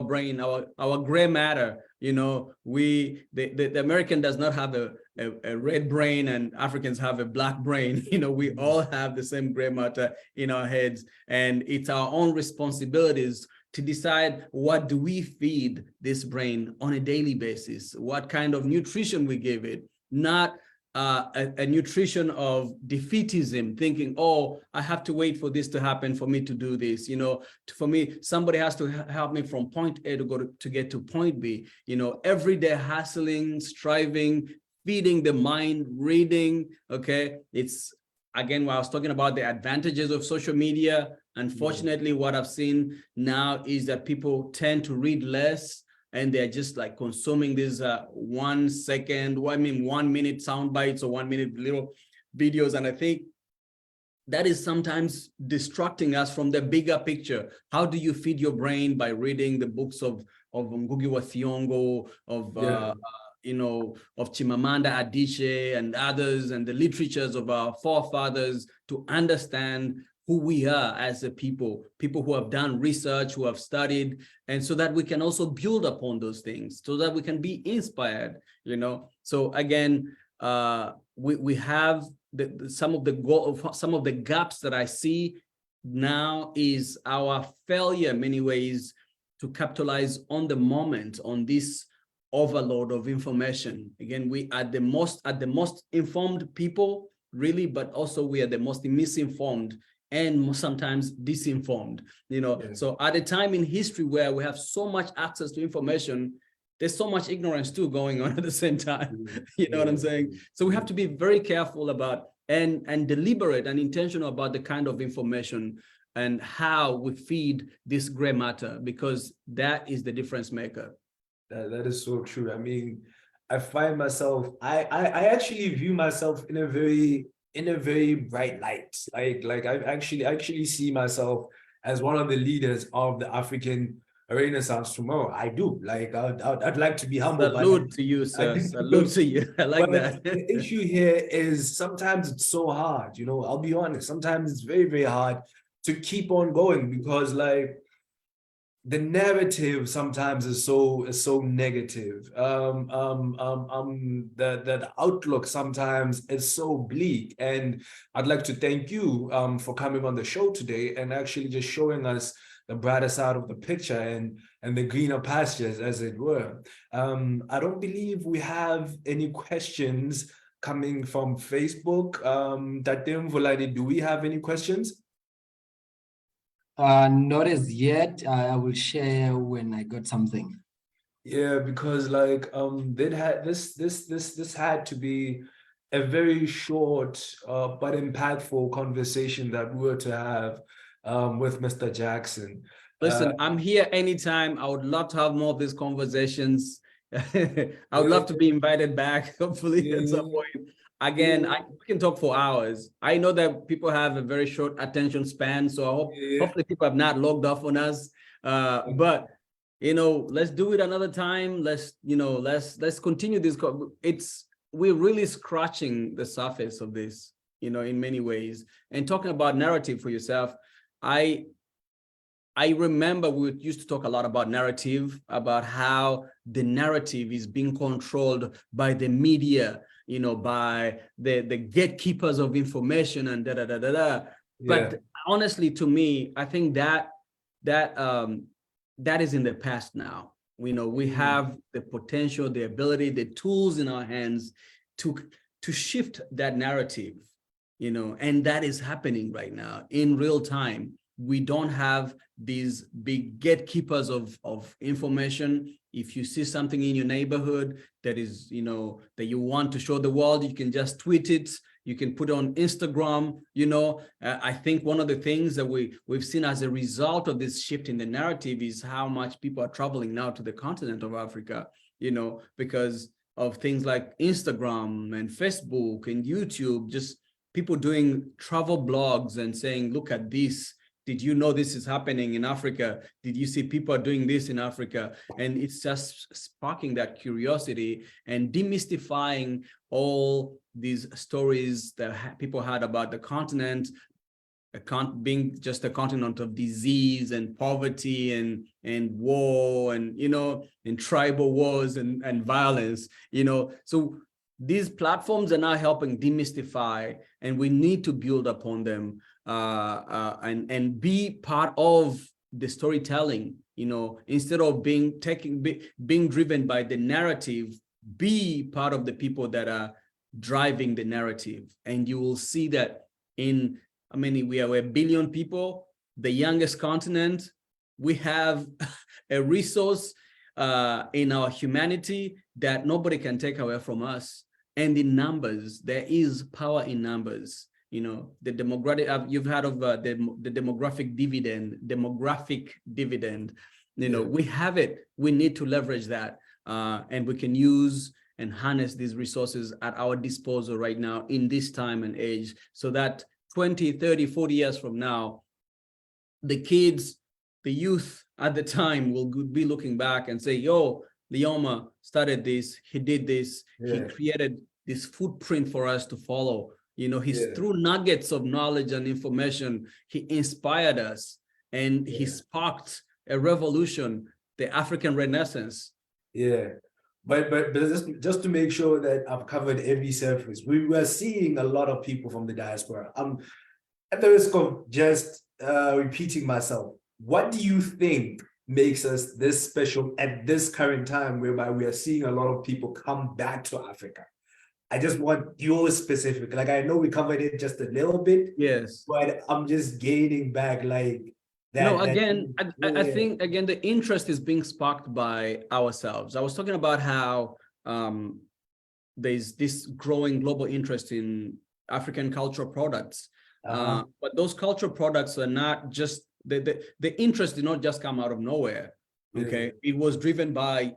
brain, our gray matter. The American does not have a red brain and Africans have a black brain. We all have the same gray matter in our heads, and it's our own responsibilities to decide what do we feed this brain on a daily basis, what kind of nutrition we give it, not a nutrition of defeatism, thinking, oh, I have to wait for this to happen for me to do this. For me, somebody has to help me from point A to get to point B. Every day hustling, striving, feeding the mind, reading. Okay, it's again, when I was talking about the advantages of social media. Unfortunately, what I've seen now is that people tend to read less, and they're just like consuming these 1 minute sound bites or 1 minute little videos. And I think that is sometimes distracting us from the bigger picture. How do you feed your brain? By reading the books of Ngugi wa Thiong'o, of Chimamanda Adichie and others, and the literatures of our forefathers, to understand who we are as a people who have done research, who have studied, and so that we can also build upon those things, so that we can be inspired, So again, we have some of the gaps that I see now is our failure in many ways to capitalize on the moment, on this overload of information. Again, we are the most informed people, really, but also we are the most misinformed and sometimes disinformed. So at a time in history where we have so much access to information, there's so much ignorance too going on at the same time. You know what I'm saying? So we have to be very careful about and deliberate and intentional about the kind of information and how we feed this gray matter, because that is the difference maker. That is so true. I mean, I find myself, I actually view myself in a very bright light. Like I actually see myself as one of the leaders of the African Renaissance tomorrow. I do. Like I'd like to be humble. Salute to you, sir. Salute to you. I like that. The issue here is sometimes it's so hard. I'll be honest. Sometimes it's very, very hard to keep on going, because like the narrative sometimes is so negative. The outlook sometimes is so bleak. And I'd like to thank you for coming on the show today and actually just showing us the brighter side of the picture and the greener pastures, as it were. I don't believe we have any questions coming from Facebook. Tatem Volani, do we have any questions? Not as yet. I will share when I got something. Yeah, because like this had to be a very short but impactful conversation that we were to have with Mr. Jackson. Listen, I'm here anytime. I would love to have more of these conversations. I would love to be invited back, hopefully at some point. Again, we can talk for hours. I know that people have a very short attention span, so I hope hopefully people have not logged off on us. But let's do it another time. Let's continue this. We're really scratching the surface of this, in many ways. And talking about narrative for yourself, I remember we used to talk a lot about narrative, about how the narrative is being controlled by the media, by the gatekeepers of information and But honestly, to me, I think that is in the past now. We have the potential, the ability, the tools in our hands to shift that narrative, and that is happening right now in real time. We don't have these big gatekeepers of information. If you see something in your neighborhood that is, that you want to show the world, you can just tweet it. You can put it on Instagram. I think one of the things that we've seen as a result of this shift in the narrative is how much people are traveling now to the continent of Africa, because of things like Instagram and Facebook and YouTube, just people doing travel blogs and saying, look at this. Did you know this is happening in Africa? Did you see people are doing this in Africa? And it's just sparking that curiosity and demystifying all these stories that people had about the continent being just a continent of disease and poverty and war and, and tribal wars and violence, so these platforms are now helping demystify, and we need to build upon them, and be part of the storytelling, instead of being driven by the narrative, be part of the people that are driving the narrative. And you will see that we are 1 billion people, the youngest continent. We have a resource in our humanity that nobody can take away from us. And in numbers, there is power in numbers. The demographic, you've heard of the demographic dividend. We have it. We need to leverage that, and we can use and harness these resources at our disposal right now in this time and age, so that 20, 30, 40 years from now, the kids, the youth at the time will be looking back and say, yo, Leoma started this, he did this, he created this footprint for us to follow. Through nuggets of knowledge and information, he inspired us, and he sparked a revolution, the African Renaissance. But just to make sure that I've covered every surface, we were seeing a lot of people from the diaspora. At the risk of just repeating myself, what do you think makes us this special at this current time, whereby we are seeing a lot of people come back to Africa? I just want your specific, like, I know we covered it just a little bit, yes, but I'm just gaining back like that. No, again, I think, again, the interest is being sparked by ourselves. I was talking about how there's this growing global interest in African cultural products. But those cultural products are not just, the interest did not just come out of nowhere, okay? It was driven by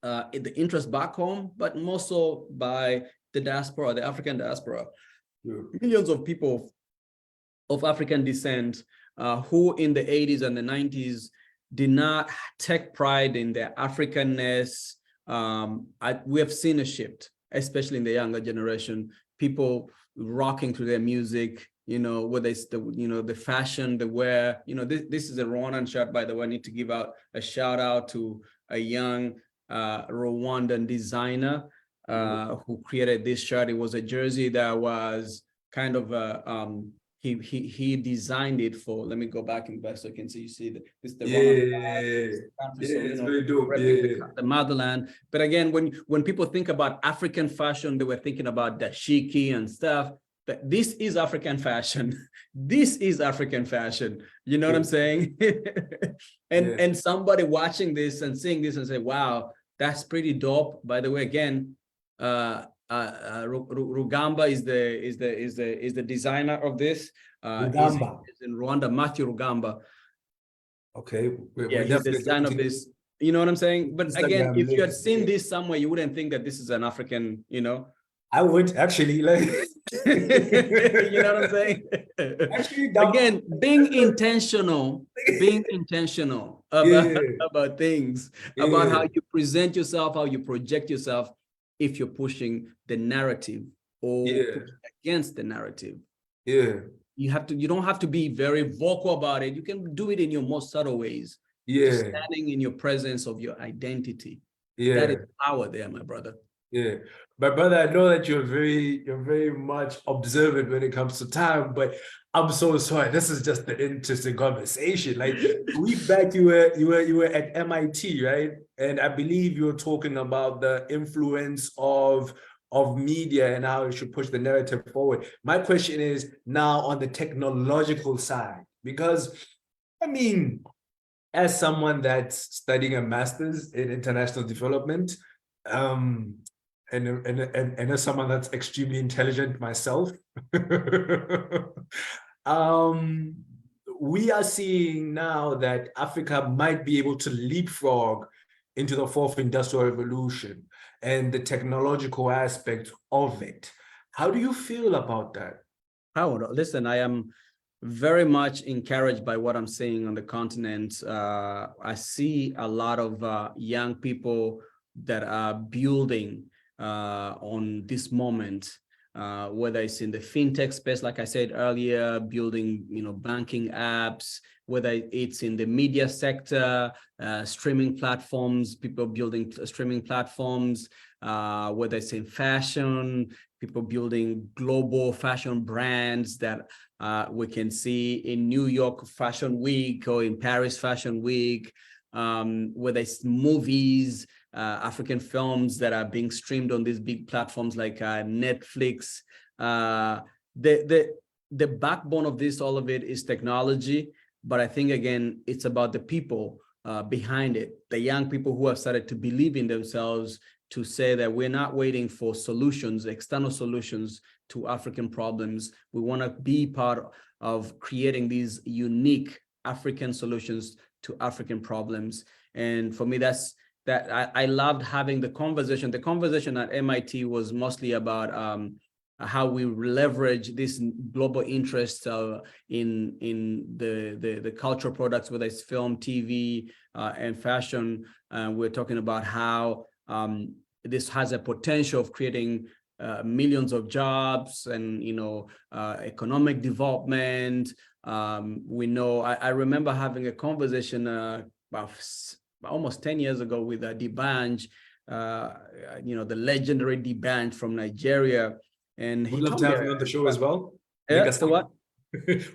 the interest back home, but more so by the diaspora, the African diaspora. Millions of people of African descent who in the 80s and the 90s did not take pride in their Africanness. We have seen a shift, especially in the younger generation, people rocking to their music, whether it's the fashion, the wear. This is a Rwandan shirt, by the way. I need to give out a shout out to a young Rwandan designer who created this shirt. It was a jersey that was kind of he designed it for, let me go back and back so you can see, this is the country, so, it's very dope. The motherland. But again, when people think about African fashion, they were thinking about dashiki and stuff. But this is African fashion. This is African fashion. You know what I'm saying? And somebody watching this and seeing this and say, wow, that's pretty dope. By the way, again, Rugamba is the designer of this. Rugamba is in Rwanda, Matthew Rugamba. Okay. He's the designer of this. You know what I'm saying? But again, if you had seen this somewhere, you wouldn't think that this is an African, I would actually like. You know what I'm saying? Actually, again, being intentional about things, about how you present yourself, how you project yourself, if you're pushing the narrative or against the narrative. You don't have to be very vocal about it. You can do it in your most subtle ways. Standing in your presence of your identity. That is power there, my brother. My brother, I know that you're very much observant when it comes to time, but I'm so sorry. This is just an interesting conversation. Like, week back, you were at MIT, right? And I believe you were talking about the influence of media and how it should push the narrative forward. My question is now on the technological side, because as someone that's studying a master's in international development, and as someone that's extremely intelligent myself, we are seeing now that Africa might be able to leapfrog into the fourth industrial revolution and the technological aspect of it. How do you feel about that? Listen, I am very much encouraged by what I'm seeing on the continent. I see a lot of young people that are building on this moment. whether it's in the fintech space, like I said earlier, building, banking apps, whether it's in the media sector, streaming platforms, people building streaming platforms, whether it's in fashion, people building global fashion brands that we can see in New York Fashion Week or in Paris Fashion Week, whether it's movies, African films that are being streamed on these big platforms like Netflix. The backbone of this, all of it, is technology. But I think, again, it's about the people behind it, the young people who have started to believe in themselves, to say that we're not waiting for solutions, external solutions to African problems. We want to be part of creating these unique African solutions to African problems. And for me, I loved having the conversation. The conversation at MIT was mostly about how we leverage this global interest in the cultural products, whether it's film, TV, and fashion. We're talking about how this has a potential of creating millions of jobs and economic development. We know. I remember having a conversation about almost 10 years ago with D'banj, the legendary D'banj from Nigeria. And we'd love to have him on the show as well. Yeah, so what?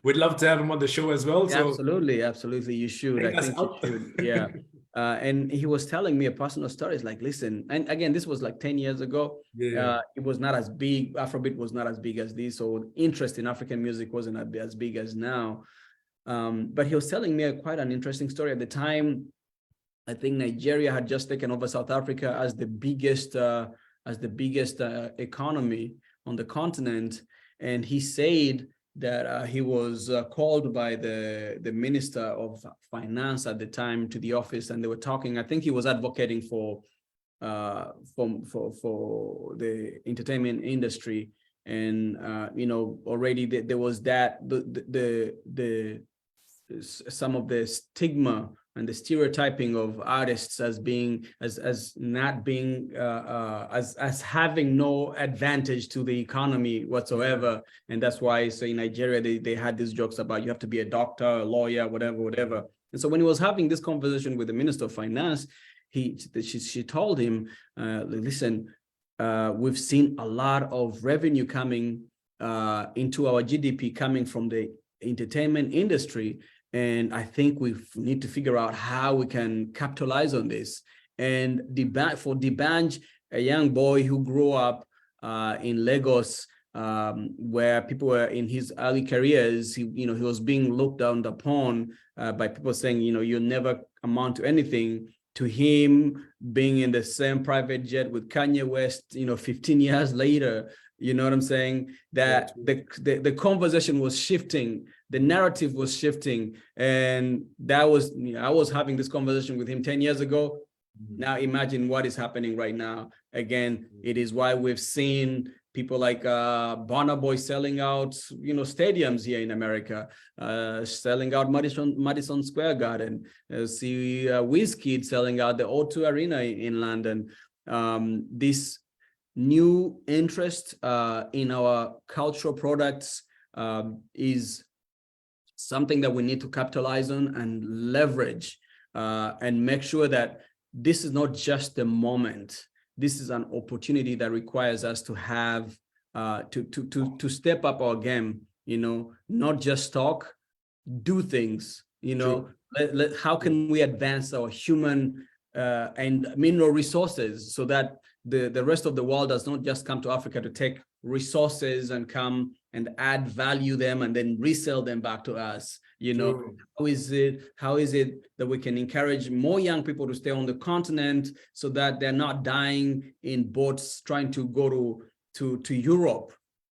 We'd love to have him on the show as well. So Absolutely, you should. I think you should. Yeah. And he was telling me a personal story. It's like, listen, and again, this was like 10 years ago. Yeah. It was not as big. Afrobeat was not as big as this. So interest in African music wasn't as big as now. But he was telling me quite an interesting story. At the time, I think Nigeria had just taken over South Africa as the biggest economy on the continent. And he said that he was called by the Minister of Finance at the time to the office, and they were talking. I think he was advocating for the entertainment industry, and already there was that some of the stigma and the stereotyping of artists as not being as having no advantage to the economy whatsoever. And that's why, so in Nigeria, they had these jokes about you have to be a doctor, a lawyer, whatever. And so when he was having this conversation with the Minister of Finance, she told him, listen, we've seen a lot of revenue coming into our GDP coming from the entertainment industry. And I think we need to figure out how we can capitalize on this. And for D'banj, a young boy who grew up in Lagos, where people were in his early careers, he was being looked down upon by people saying, you'll never amount to anything. To him, being in the same private jet with Kanye West, 15 years later, you know what I'm saying? That the conversation was shifting, the narrative was shifting, and I was having this conversation with him 10 years ago. Now imagine what is happening right now. Again, it is why we've seen people like Burna Boy selling out, stadiums here in America, selling out Madison Square Garden. See Wizkid selling out the O2 Arena in London. This new interest in our cultural products is something that we need to capitalize on and leverage and make sure that this is not just a moment. This is an opportunity that requires us to have to step up our game, not just talk, do things, how can we advance our human and mineral resources so that the rest of the world does not just come to Africa to take resources and come and add value them and then resell them back to us. How is it that we can encourage more young people to stay on the continent so that they're not dying in boats trying to go to Europe?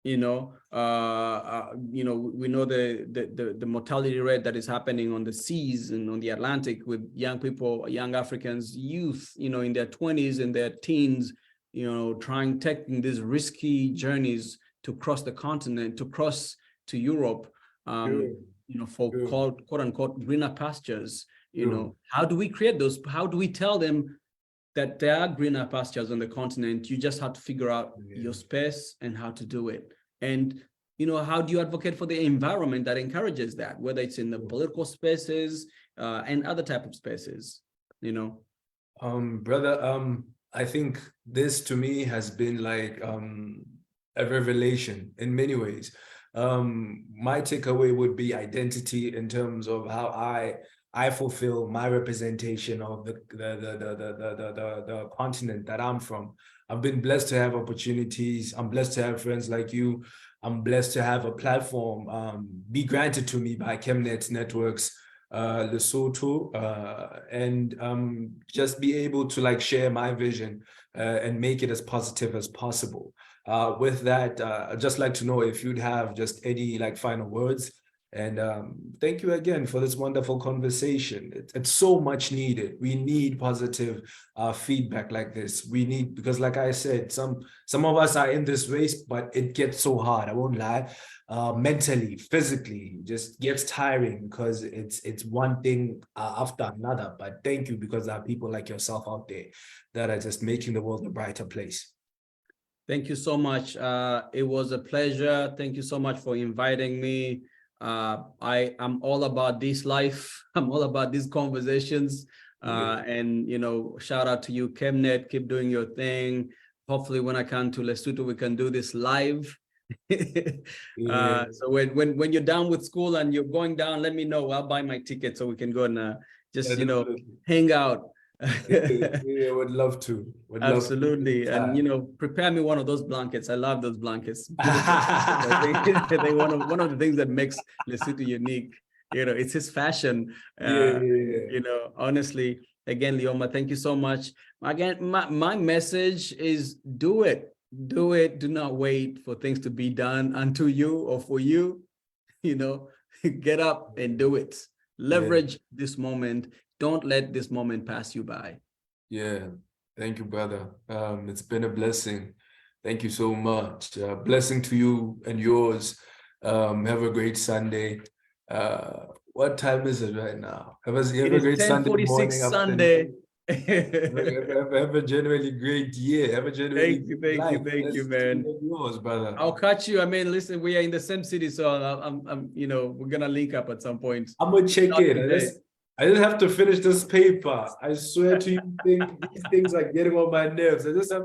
We know the mortality rate that is happening on the seas and on the Atlantic with young people, young Africans, youth, in their 20s and their teens, taking these risky journeys to cross the continent, to cross to Europe, for quote unquote greener pastures. How do we create those? How do we tell them that there are greener pastures on the continent. You just have to figure out Yeah. your space and how to do it. And, how do you advocate for the environment that encourages that, whether it's in the political spaces and other type of spaces, Brother, I think this to me has been like a revelation in many ways. My takeaway would be identity in terms of how I fulfill my representation of the continent that I'm from. I've been blessed to have opportunities. I'm blessed to have friends like you. I'm blessed to have a platform be granted to me by Kemnet Networks, Lesotho, and just be able to like share my vision and make it as positive as possible. With that, I'd just like to know if you'd have just any like final words. And thank you again for this wonderful conversation. It's so much needed. We need positive feedback like this. We need, because like I said, some of us are in this race, but it gets so hard. I won't lie. Mentally, physically, just gets tiring because it's one thing after another. But thank you, because there are people like yourself out there that are just making the world a brighter place. Thank you so much. It was a pleasure. Thank you so much for inviting me. I'm all about this life. I'm all about these conversations. And shout out to you, Kemnet. Keep doing your thing. Hopefully, when I come to Lesotho, we can do this live. So when you're done with school and you're going down, let me know. I'll buy my ticket so we can go and just hang out. Yeah, would love to. Absolutely. And prepare me one of those blankets. I love those blankets. I think one of the things that makes Lesotho unique, it's his fashion. Honestly, again, Leoma, thank you so much. Again, my message is do it. Do it. Do not wait for things to be done unto you or for you. Get up and do it. Leverage this moment. Don't let this moment pass you by. Yeah. Thank you, brother. It's been a blessing. Thank you so much. Blessing to you and yours. Have a great Sunday. What time is it right now? Have a great Sunday morning. Sunday. Have a genuinely great year. Have a genuinely thank you, man. Yours, brother. I'll catch you. I mean, listen, we are in the same city, so I'm we're gonna link up at some point. I'm gonna check it. I just have to finish this paper. I swear to you, these things are getting on my nerves. I just have